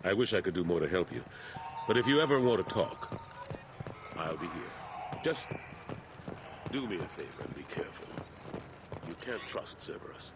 I wish I could do more to help you. But if you ever want to talk, I'll be here. Just do me a favor and be careful. You can't trust Cerberus.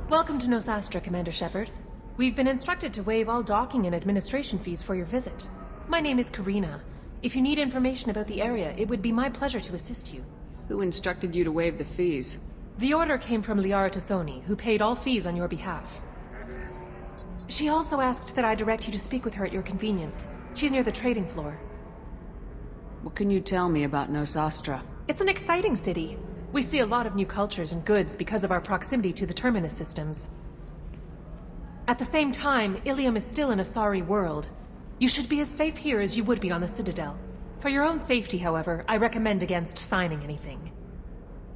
Welcome to Nosastra, Commander Shepard. We've been instructed to waive all docking and administration fees for your visit. My name is Karina. If you need information about the area, it would be my pleasure to assist you. Who instructed you to waive the fees? The order came from Liara Tassoni, who paid all fees on your behalf. She also asked that I direct you to speak with her at your convenience. She's near the trading floor. What can you tell me about Nosastra? It's an exciting city. We see a lot of new cultures and goods because of our proximity to the Terminus systems. At the same time, Ilium is still an Asari world. You should be as safe here as you would be on the Citadel. For your own safety, however, I recommend against signing anything.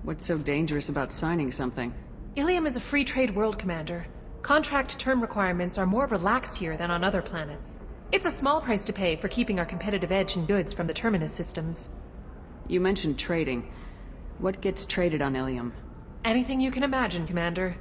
What's so dangerous about signing something? Ilium is a free trade world, Commander. Contract term requirements are more relaxed here than on other planets. It's a small price to pay for keeping our competitive edge in goods from the Terminus systems. You mentioned trading. What gets traded on Ilium? Anything you can imagine, Commander.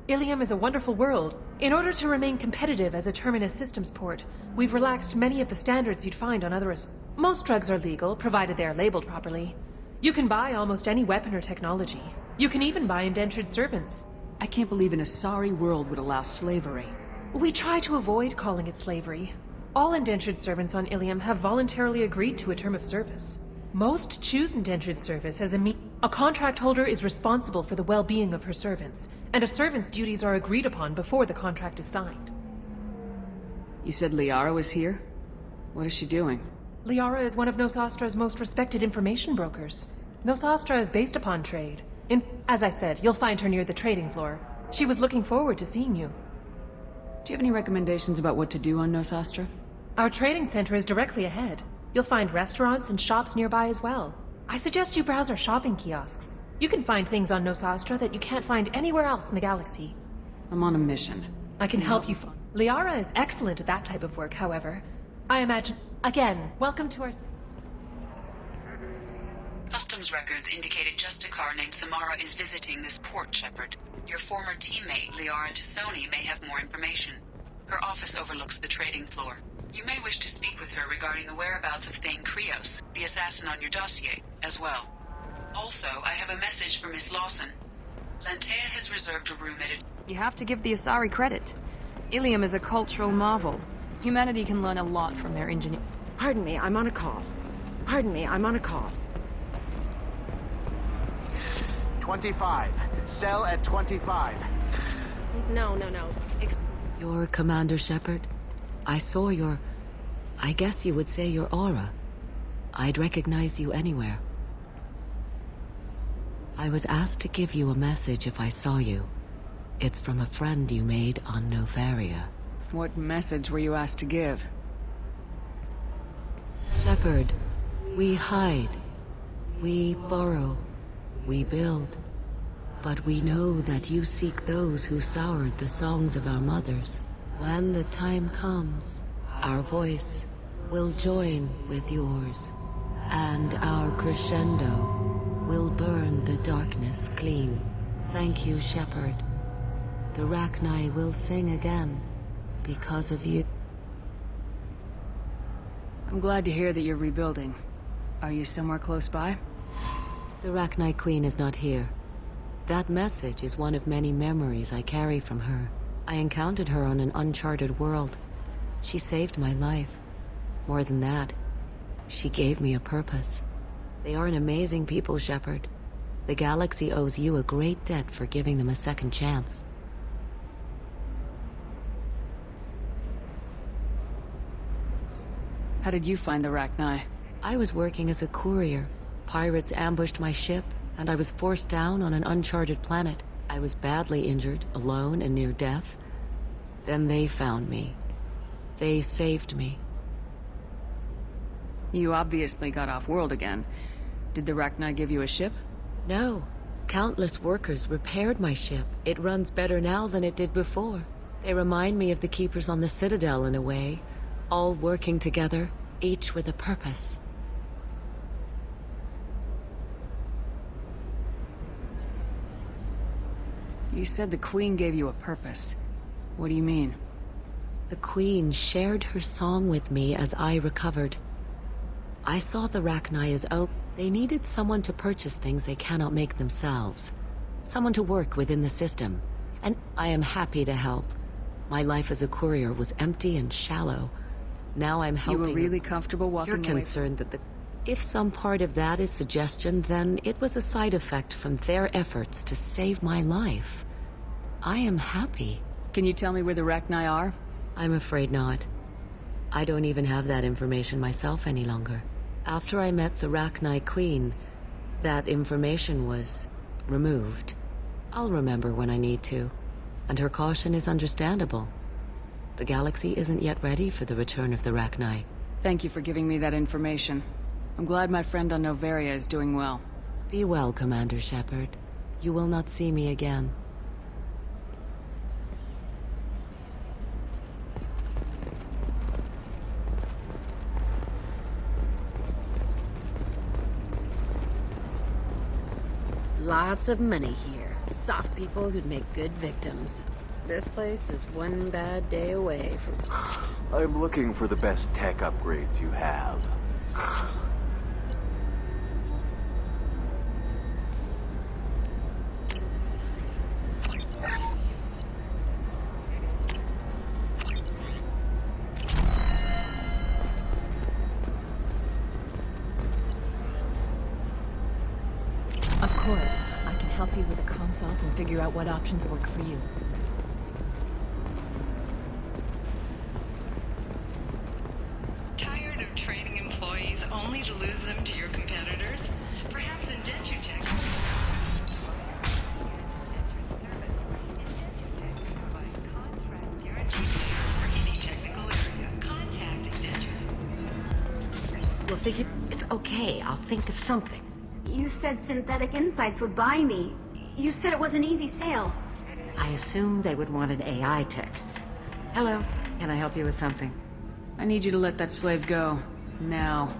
Ilium is a wonderful world. In order to remain competitive as a Terminus systems port, we've relaxed many of the standards you'd find on others. Most drugs are legal, provided they are labeled properly. You can buy almost any weapon or technology. You can even buy indentured servants. I can't believe an Asari world would allow slavery. We try to avoid calling it slavery. All indentured servants on Ilium have voluntarily agreed to a term of service. Most choose indentured service as a contract holder is responsible for the well-being of her servants, and a servant's duties are agreed upon before the contract is signed. You said Liara was here? What is she doing? Liara is one of Nosastra's most respected information brokers. Nosastra is based upon trade. As I said, you'll find her near the trading floor. She was looking forward to seeing you. Do you have any recommendations about what to do on Nosastra? Our trading center is directly ahead. You'll find restaurants and shops nearby as well. I suggest you browse our shopping kiosks. You can find things on Nosastra that you can't find anywhere else in the galaxy. I'm on a mission. I can help you find. Liara is excellent at that type of work, however. I imagine... Again, welcome to our... Customs records indicated just a car named Samara is visiting this port, Shepard. Your former teammate, Liara Tassoni, may have more information. Her office overlooks the trading floor. You may wish to speak with her regarding the whereabouts of Thane Krios, the assassin on your dossier, as well. Also, I have a message for Miss Lawson. Lantea has reserved a room at a... You have to give the Asari credit. Ilium is a cultural marvel. Humanity can learn a lot from their engineers. Pardon me, I'm on a call. Pardon me, I'm on a call. 25. Cell at 25. No. You're Commander Shepard? I saw your... I guess you would say your aura. I'd recognize you anywhere. I was asked to give you a message if I saw you. It's from a friend you made on Novaria. What message were you asked to give? Shepard, we hide. We borrow. We build. But we know that you seek those who soured the songs of our mothers. When the time comes, our voice will join with yours, and our crescendo will burn the darkness clean. Thank you, Shepard. The Rachni will sing again because of you. I'm glad to hear that you're rebuilding. Are you somewhere close by? The Rachni Queen is not here. That message is one of many memories I carry from her. I encountered her on an uncharted world. She saved my life. More than that, she gave me a purpose. They are an amazing people, Shepard. The galaxy owes you a great debt for giving them a second chance. How did you find the Rachni? I was working as a courier. Pirates ambushed my ship, and I was forced down on an uncharted planet. I was badly injured, alone and near death. Then they found me. They saved me. You obviously got off-world again. Did the Rachni give you a ship? No. Countless workers repaired my ship. It runs better now than it did before. They remind me of the Keepers on the Citadel in a way. All working together, each with a purpose. You said the Queen gave you a purpose. What do you mean? The Queen shared her song with me as I recovered. I saw the Rachni as out. They needed someone to purchase things they cannot make themselves. Someone to work within the system. And I am happy to help. My life as a courier was empty and shallow. Now I'm helping... You were really comfortable walking away? You're concerned that the... If some part of that is suggestion, then it was a side effect from their efforts to save my life. I am happy. Can you tell me where the Rachni are? I'm afraid not. I don't even have that information myself any longer. After I met the Rachni Queen, that information was removed. I'll remember when I need to, and her caution is understandable. The galaxy isn't yet ready for the return of the Rachni. Thank you for giving me that information. I'm glad my friend on Novaria is doing well. Be well, Commander Shepard. You will not see me again. Lots of money here. Soft people who'd make good victims. This place is one bad day away from... I'm looking for the best tech upgrades you have. course. I can help you with a consult and figure out what options work for you. Tired of training employees only to lose them to your competitors? Perhaps indenture tech. We'll figure... It's okay. I'll think of something. You said Synthetic Insights would buy me. You said it was an easy sale. I assumed they would want an AI tech. Hello. Can I help you with something? I need you to let that slave go. Now.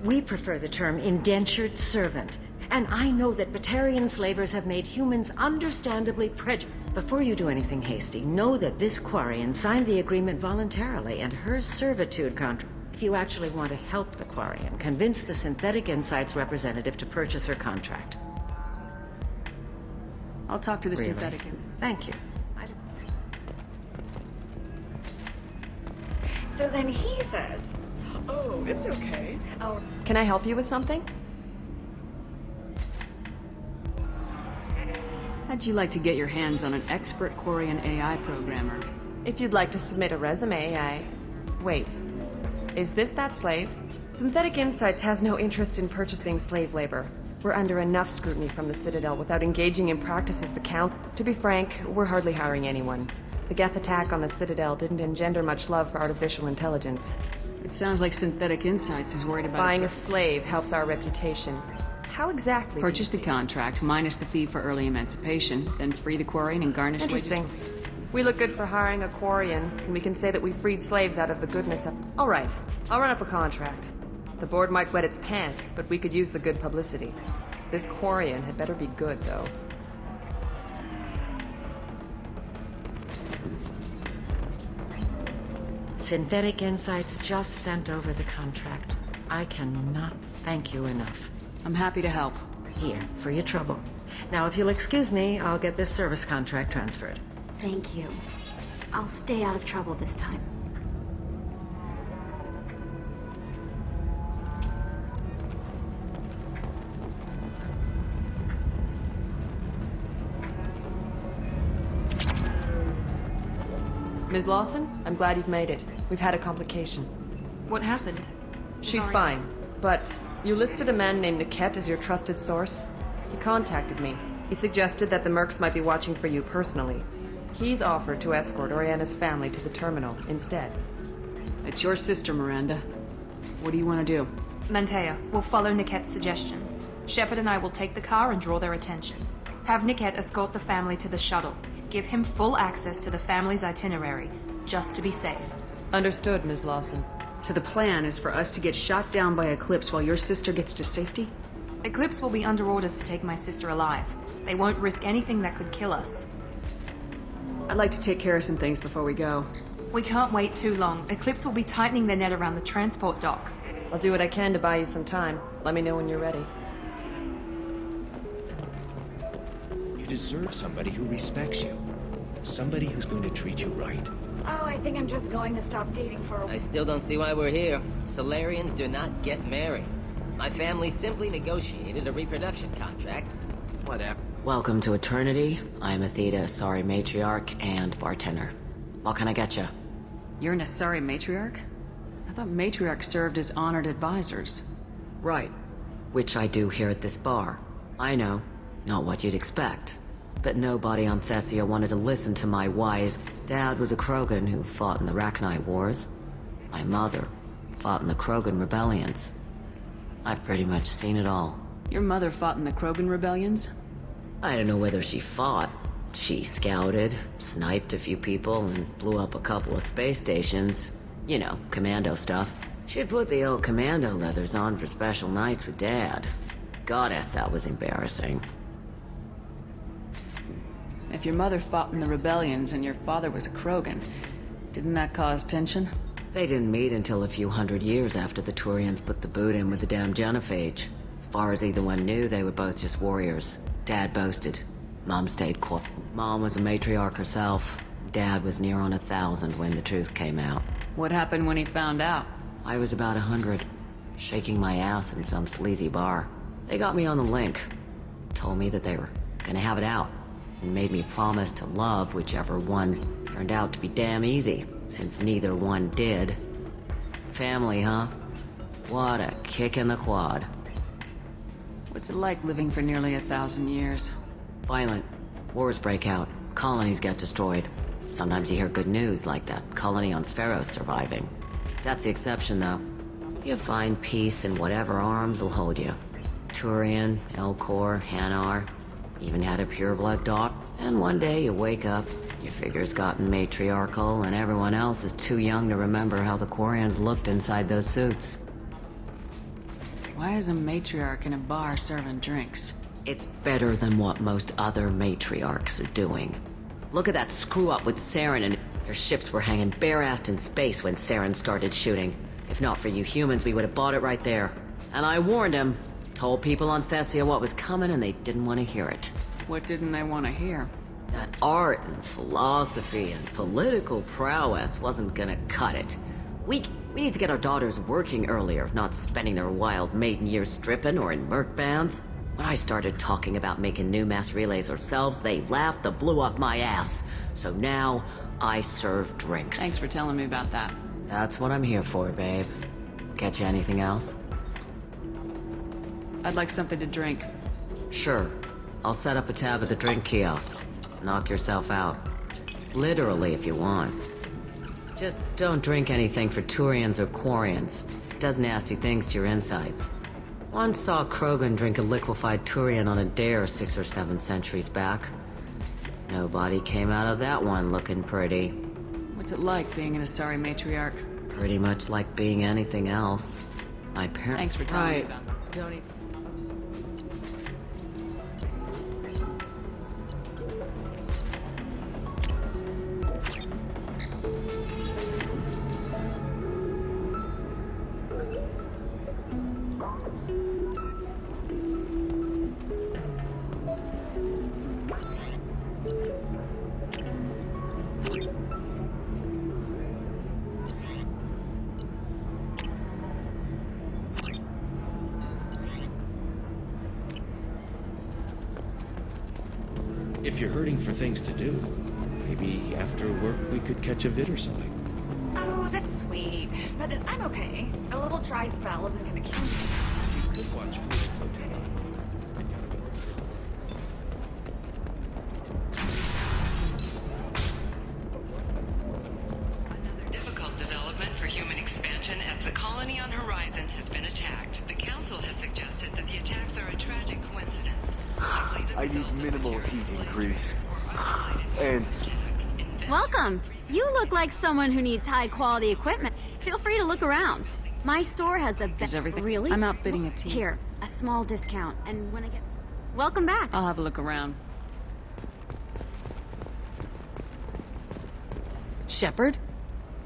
We prefer the term indentured servant. And I know that Batarian slavers have made humans understandably prejudiced. Before you do anything hasty, know that this Quarian signed the agreement voluntarily, and her servitude contract. If you actually want to help the Quarian, convince the Synthetic Insights representative to purchase her contract. I'll talk to the Really? synthetic. Thank you. So then he says, Oh, it's okay. Can I help you with something? How'd you like to get your hands on an expert Quarian AI programmer? If you'd like to submit a resume, Wait. Is this that slave? Synthetic Insights has no interest in purchasing slave labor. We're under enough scrutiny from the Citadel without engaging in practices that count. To be frank, we're hardly hiring anyone. The Geth attack on the Citadel didn't engender much love for artificial intelligence. It sounds like Synthetic Insights is worried about Buying a slave helps our reputation. How exactly? Purchase the contract, minus the fee for early emancipation, then free the Quarian and garnish wages. Interesting. We look good for hiring a Quarian, and we can say that we freed slaves out of the goodness of... All right, I'll run up a contract. The board might wet its pants, but we could use the good publicity. This Quarian had better be good, though. Synthetic Insights just sent over the contract. I cannot thank you enough. I'm happy to help. Here, for your trouble. Now, if you'll excuse me, I'll get this service contract transferred. thank you. I'll stay out of trouble this time. Ms. Lawson, I'm glad you've made it. We've had a complication. What happened? She's fine, but you listed a man named Niket as your trusted source. He contacted me. He suggested that the Mercs might be watching for you personally. He's offered to escort Oriana's family to the terminal instead. It's your sister, Miranda. What do you want to do? Mantea, we'll follow Niket's suggestion. Shepard and I will take the car and draw their attention. Have Niket escort the family to the shuttle. Give him full access to the family's itinerary, just to be safe. Understood, Ms. Lawson. So the plan is for us to get shot down by Eclipse while your sister gets to safety? Eclipse will be under orders to take my sister alive. They won't risk anything that could kill us. I'd like to take care of some things before we go. We can't wait too long. Eclipse will be tightening their net around the transport dock. I'll do what I can to buy you some time. Let me know when you're ready. You deserve somebody who respects you. Somebody who's going to treat you right. Oh, I think I'm just going to stop dating for a I still don't see why we're here. Solarians do not get married. My family simply negotiated a reproduction contract. Whatever. Welcome to Eternity. I'm Athena, Asari Matriarch and bartender. What can I get you? You're an Asari Matriarch? I thought Matriarchs served as honored advisors. Right. Which I do here at this bar. I know. Not what you'd expect. But nobody on Thessia wanted to listen to my wise... Dad was a Krogan who fought in the Rachni Wars. My mother fought in the Krogan rebellions. I've pretty much seen it all. Your mother fought in the Krogan rebellions? I don't know whether she fought. She scouted, sniped a few people, and blew up a couple of space stations. You know, commando stuff. She'd put the old commando leathers on for special nights with Dad. Goddess, that was embarrassing. If your mother fought in the rebellions and your father was a Krogan, didn't that cause tension? They didn't meet until a few hundred years after the Turians put the boot in with the damn genophage. As far as either one knew, they were both just warriors. Dad boasted. Mom stayed quiet. Mom was a matriarch herself. Dad was near on 1,000 when the truth came out. What happened when he found out? I was about 100, shaking my ass in some sleazy bar. They got me on the link. Told me that they were gonna have it out, and made me promise to love whichever ones turned out to be damn easy, since neither one did. Family, huh? What a kick in the quad. What's it like living for nearly 1,000 years? Violent. Wars break out. Colonies get destroyed. Sometimes you hear good news, like that colony on Pharaoh surviving. That's the exception, though. You find peace in whatever arms will hold you. Turian, Elcor, Hanar, even had a pureblood daughter. And one day you wake up, your figure's gotten matriarchal, and everyone else is too young to remember how the Quarians looked inside those suits. Why is a matriarch in a bar serving drinks? It's better than what most other matriarchs are doing. Look at that screw-up with Saren, and their ships were hanging bare-assed in space when Saren started shooting. If not for you humans, we would have bought it right there. And I warned him. Told people on Thessia what was coming, and they didn't want to hear it. What didn't they want to hear? That art and philosophy and political prowess wasn't gonna cut it. We need to get our daughters working earlier, not spending their wild maiden years stripping or in merc bands. When I started talking about making new mass relays ourselves, they laughed the blue off my ass. So now, I serve drinks. Thanks for telling me about that. That's what I'm here for, babe. Get you anything else? I'd like something to drink. Sure. I'll set up a tab at the drink kiosk. Knock yourself out. Literally, if you want. Just don't drink anything for Turians or Quarians. It does nasty things to your insides. Once saw Krogan drink a liquefied Turian on a dare 6 or 7 centuries back. Nobody came out of that one looking pretty. What's it like being an Asari matriarch? Pretty much like being anything else. My parents... Thanks for telling me about it. Don't even... If you're hurting for things to do, maybe after work we could catch a vid or something. Oh, that's sweet. But I'm okay. A little dry spell isn't gonna kill me. You could watch Fluid Flotilla. Another difficult development for human expansion as the colony on Horizon has been attacked. The Council has suggested that the attacks are a tragic coincidence. I need minimal heating grease. And... Welcome. You look like someone who needs high-quality equipment. Feel free to look around. My store has the best... Is everything... Really? I'm outfitting a team. Here, a small discount, and when I get... Welcome back. I'll have a look around. Shepard?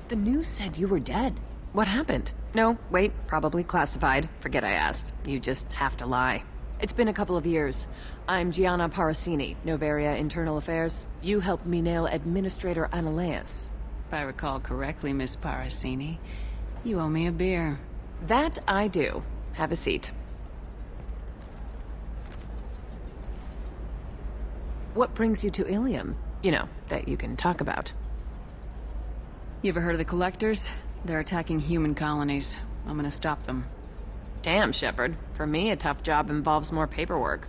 The news said you were dead. What happened? No, wait, probably classified. Forget I asked. You just have to lie. It's been a couple of years. I'm Gianna Parasini, Novaria Internal Affairs. You helped me nail Administrator Analeas. If I recall correctly, Miss Parasini, you owe me a beer. That I do. Have a seat. What brings you to Ilium? You know, that you can talk about. You ever heard of the Collectors? They're attacking human colonies. I'm gonna stop them. Damn, Shepard. For me, a tough job involves more paperwork.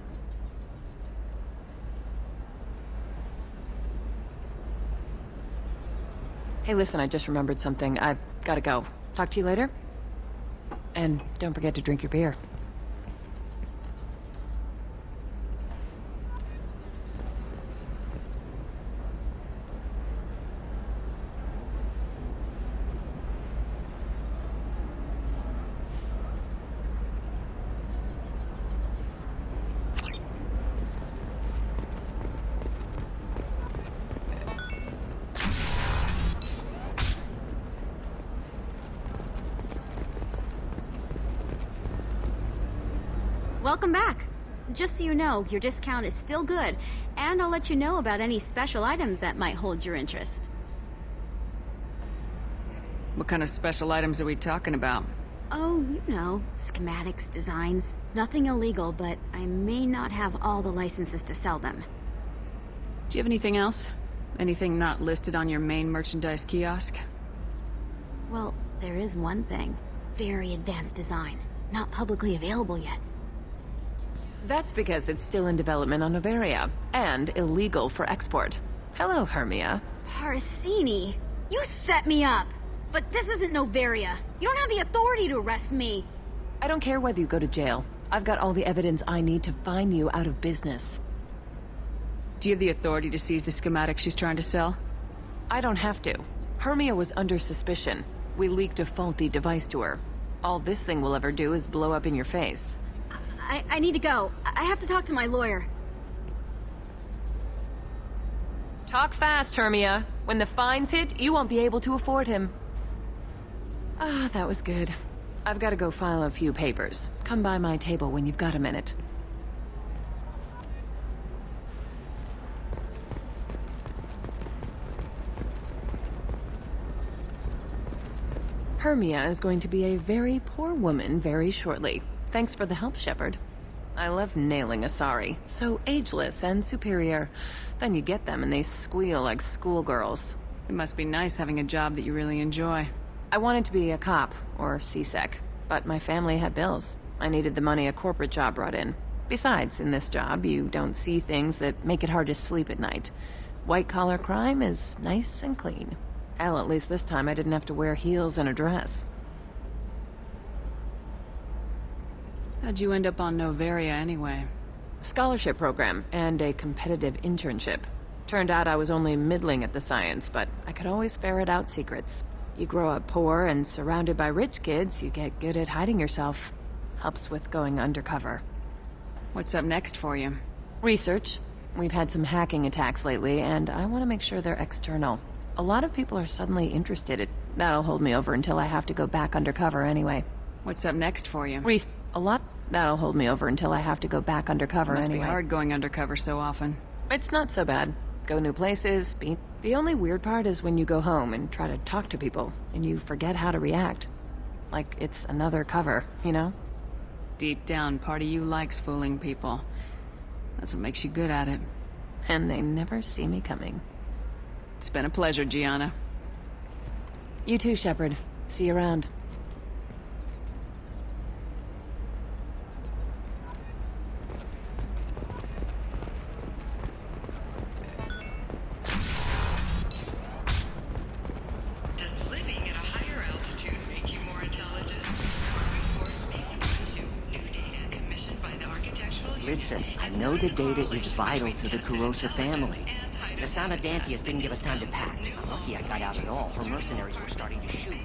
Hey, listen, I just remembered something. I've gotta go. Talk to you later? And don't forget to drink your beer. Welcome back. Just so you know, your discount is still good, and I'll let you know about any special items that might hold your interest. What kind of special items are we talking about? Oh, you know, schematics, designs. Nothing illegal, but I may not have all the licenses to sell them. Do you have anything else? Anything not listed on your main merchandise kiosk? Well, there is one thing. Very advanced design. Not publicly available yet. That's because it's still in development on Noveria, and illegal for export. Hello, Hermia. Parasini! You set me up! But this isn't Noveria. You don't have the authority to arrest me. I don't care whether you go to jail. I've got all the evidence I need to fine you out of business. Do you have the authority to seize the schematic she's trying to sell? I don't have to. Hermia was under suspicion. We leaked a faulty device to her. All this thing will ever do is blow up in your face. I need to go. I have to talk to my lawyer. Talk fast, Hermia. When the fines hit, you won't be able to afford him. Ah, that was good. I've got to go file a few papers. Come by my table when you've got a minute. Hermia is going to be a very poor woman very shortly. Thanks for the help, Shepard. I love nailing Asari. So ageless and superior. Then you get them and they squeal like schoolgirls. It must be nice having a job that you really enjoy. I wanted to be a cop, or CSEC, but my family had bills. I needed the money a corporate job brought in. Besides, in this job, you don't see things that make it hard to sleep at night. White-collar crime is nice and clean. Hell, at least this time I didn't have to wear heels and a dress. How'd you end up on Noveria anyway? Scholarship program and a competitive internship. Turned out I was only middling at the science, but I could always ferret out secrets. You grow up poor and surrounded by rich kids, you get good at hiding yourself. Helps with going undercover. What's up next for you? Research. We've had some hacking attacks lately, and I want to make sure they're external. A lot of people are suddenly interested. That'll hold me over until I have to go back undercover anyway. What's up next for you? That'll hold me over until I have to go back undercover anyway. Must be hard going undercover so often. It's not so bad. Go new places, The only weird part is when you go home and try to talk to people, and you forget how to react. Like it's another cover, you know? Deep down, part of you likes fooling people. That's what makes you good at it. And they never see me coming. It's been a pleasure, Gianna. You too, Shepard. See you around. Listen, I know the data is vital to the Kurosa family. The Sana Dantius didn't give us time to pack. I'm lucky I got out at all. Her mercenaries were starting to shoot.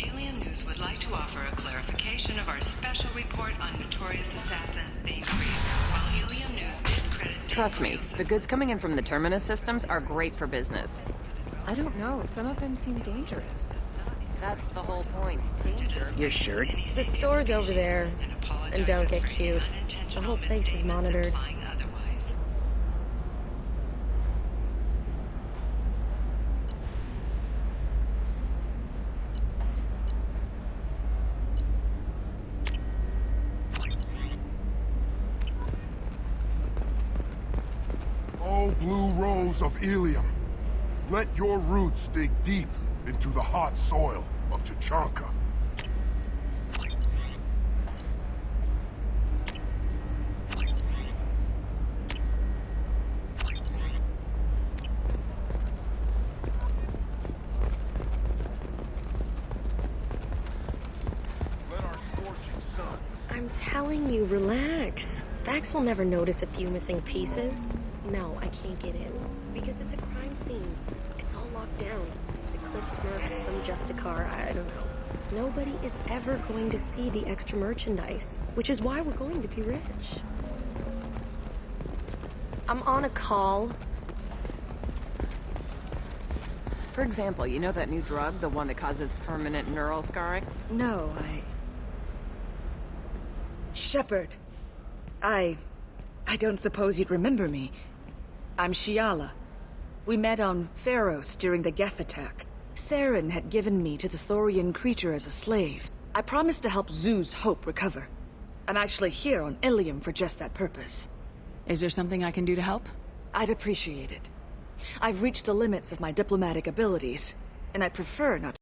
Alien News would like to offer a clarification of our special report on notorious assassin Thane Reeves. While Alien News did credit... Trust me, the goods coming in from the Terminus systems are great for business. I don't know. Some of them seem dangerous. That's the whole point. Danger. You're sure? The store's over there. And don't get cute. The whole place is monitored. Oh, blue rose of Ilium, let your roots dig deep into the hot soil of Tuchanka. Let our scorching sun... I'm telling you, relax. Vax will never notice a few missing pieces. No, I can't get in. Because it's a crime scene. It's all locked down. Eclipse mercs, some Justicar, I don't know. Nobody is ever going to see the extra merchandise, which is why we're going to be rich. I'm on a call. For example, you know that new drug, the one that causes permanent neural scarring? No, Shepard. I I don't suppose you'd remember me. I'm Shiala. We met on Pharos during the Geth attack. Saren had given me to the Thorian creature as a slave. I promised to help Zeus Hope recover. I'm actually here on Ilium for just that purpose. Is there something I can do to help? I'd appreciate it. I've reached the limits of my diplomatic abilities, and I prefer not to